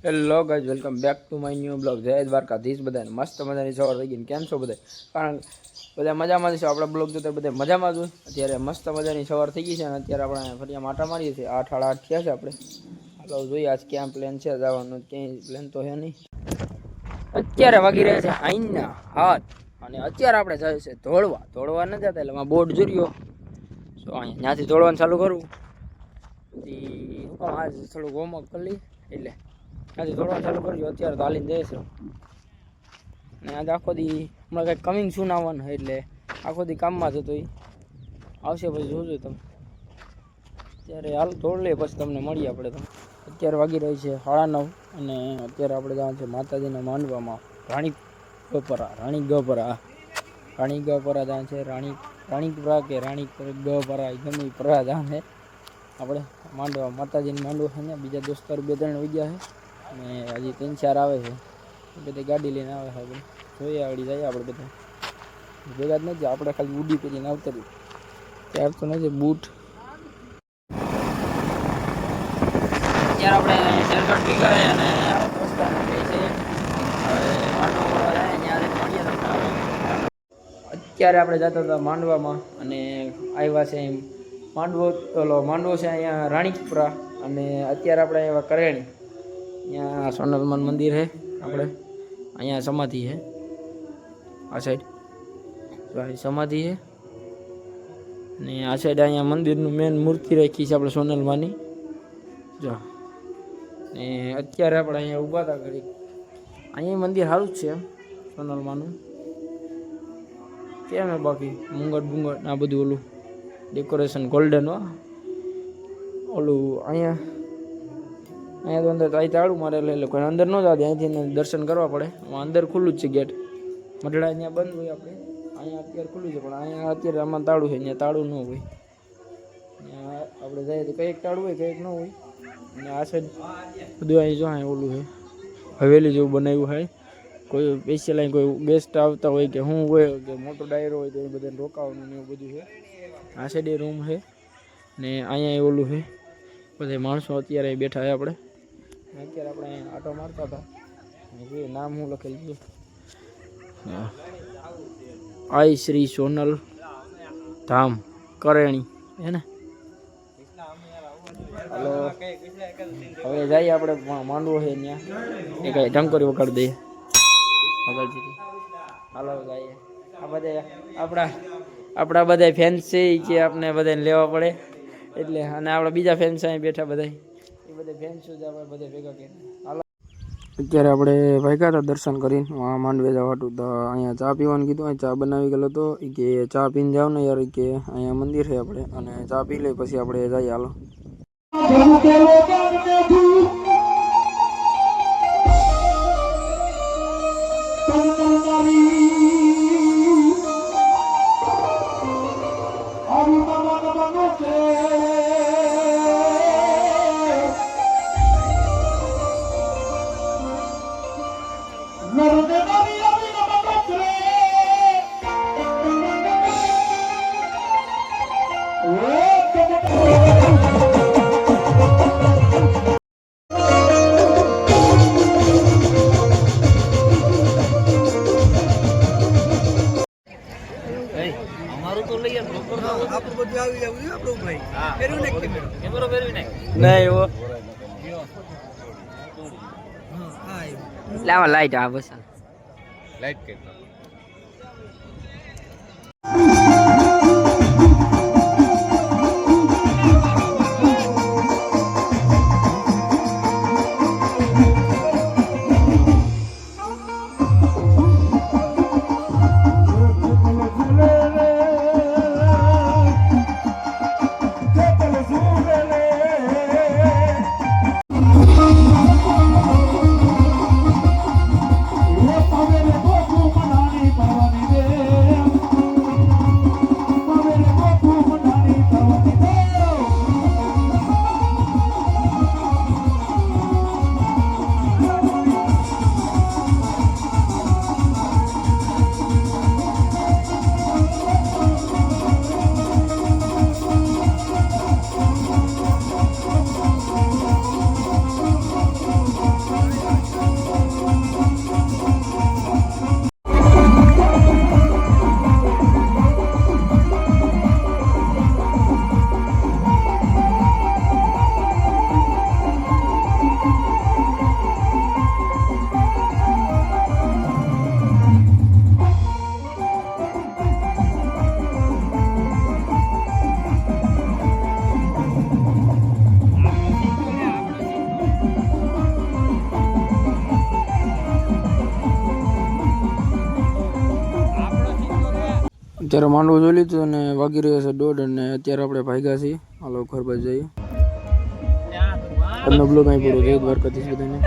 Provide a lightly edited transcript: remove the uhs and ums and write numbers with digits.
Hello guys, welcome back to my new blog. જય દ્વારકાધીશ. બધાને મસ્ત મજાની સવાર થઈ ગઈ. કેમ છો બધા? કારણ બધા મજામાં છે. આપણા બ્લોગ જોતા બધા મજામાં જ હોય. અત્યારે મસ્ત મજાની સવાર થઈ ગઈ છે અને અત્યારે આપણે ફરી માટા મારીએ છીએ. 8 સાડા 8 થયા છે આપણે. હાલો જોઈએ આજ ક્યાં પ્લાન છે જવાનું. ક્યાંય પ્લાન તો છે નહીં. અત્યારે વાગી રહ્યા છે આઈના 7 અને અત્યારે આપણે જાય છે ધોળવા ન જતા એટલે એમાં બોર્ડ જોર્યો તો અહીંયા ત્યાંથી ધોળવાનું ચાલુ કરવું. પછી આજ થોડુંક હોમવર્ક કરી લઈએ એટલે આજે થોડું ચાલુ કરજો. અત્યારે તો હાલીને જઈએ છે ને આજે આખો દી હમણાં કંઈક કમિંગ સૂન આવવાનું એટલે આખો દી કામમાં જતો એ આવશે. પછી જોજો તમે. અત્યારે હાલ તોડ લઈએ પછી તમને મળીએ આપણે. તો અત્યારે વાગી રહી છે 9:30 અને અત્યારે આપણે જવાનું છે માતાજીના માંડવામાં રાણી ગપરા જવાનું છે. રાણીપરા કે રાણી ગપરા ગમે પરા જવાનું છે આપણે માંડવા. માતાજીને માંડવો છે ને બીજા દોસ્તાર 2-3 વાગ્યા છે અને હજી 3-4 આવે છે. બધી ગાડી લઈને આવે છે. આપણે જોઈએ આવડી જાય. આપણે બધા ભેગા જ નથી. આપણે ખાલી ઉડી કરીને આવતરી ત્યાર તો નથી બૂટ. અત્યારે આપણે જરગટ ભેગા અને અત્યારે આપણે જતા હતા માંડવામાં અને આવ્યા છે એમ માંડવો છે અહીંયા રાણીપુરા અને અત્યારે આપણે આવ્યા કરેણી. અહીંયા સોનલમાન મંદિર છે. આપણે અહીંયા સમાધિ છે. આ સાઈડ સમાધિ છે ને આ સાઈડ અહીંયા મંદિરનું મેન મૂર્તિ રાખી છે આપણે સોનલમાની. જો ને અત્યારે આપણે અહીંયા ઊભા હતા ઘડી. અહીંયા મંદિર સારું જ છે એમ સોનલમાનું. કેમ હે બાકી મુંગટ આ બધું ઓલું ડેકોરેશન ગોલ્ડન ઓલું અહીંયા તો અંદર અહીં તાળું મારેલું એટલે કોઈ અંદર ન જવા દે. અહીંથી દર્શન કરવા પડે. અંદર ખુલ્લું જ છે ગેટ. મઢડા અહીંયા બંધ હોય. આપણે અહીંયા અત્યારે ખુલ્લું છે પણ અહીંયા અત્યારે આમાં તાળું છે. અહીંયા તાળું ન હોય. અહીંયા આપણે જઈએ તો કંઈક તાળું હોય કંઈક ન હોય. અને આ સાઈડ બધું અહીં જો અહીં ઓલું છે હવેલી જેવું બનાવ્યું હોય. કોઈ સ્પેશિયલ અહીં કોઈ ગેસ્ટ આવતા હોય કે શું હોય કે મોટો ડાયરો હોય તો એ બધાને રોકાવાનું ને એવું બધું છે. આ સાઈડ એ રૂમ છે ને અહીંયા ઓલું છે. બધા માણસો અત્યારે બેઠા છે. આપણે અત્યારે આપણે અહીંયા આટો મારતા હતા. જોઈએ નામ શું લખેલું છે. આઈ શ્રી સોનલ ધામ કરેણી હે ને. હલો હવે જઈએ આપણે માંડવો છે ત્યાં એ કાંઈ ટંકોરી વગાડી દઈએ આગળથી. હાલો જઈએ. આ બધા આપણા બધા ફેન્સ છે કે આપણે બધાને લેવા પડે એટલે. અને આપણા બીજા ફેન્સ અહીં બેઠા બધા એ બધા ફેન્સ જ આપણે બધા ભેગા કરીને. હાલો અત્યારે આપણે ભાગ્યા હતા દર્શન કરીને માંડવે જવાતું તો અહીંયા ચા પીવાનું કીધું. અહીં ચા બનાવી ગયેલો હતો એ કે ચા પીને જાવ ને યાર કે અહીંયા મંદિર છે આપણે અને ચા પી લઈ પછી આપણે જઈએ. હાલો લાવા લાઈટ આ બસ લાઈટ કે Poco અત્યારે માંડવો જોઈ લીધું અને વાગી રહ્યો છે 1:30 અને અત્યારે આપણે ભાગ્યા છીએ. હાલો ઘર બાજુ જઈએ. આજનો બ્લોગ અહીં પૂરો. જય દ્વારકાધીશ બધાને.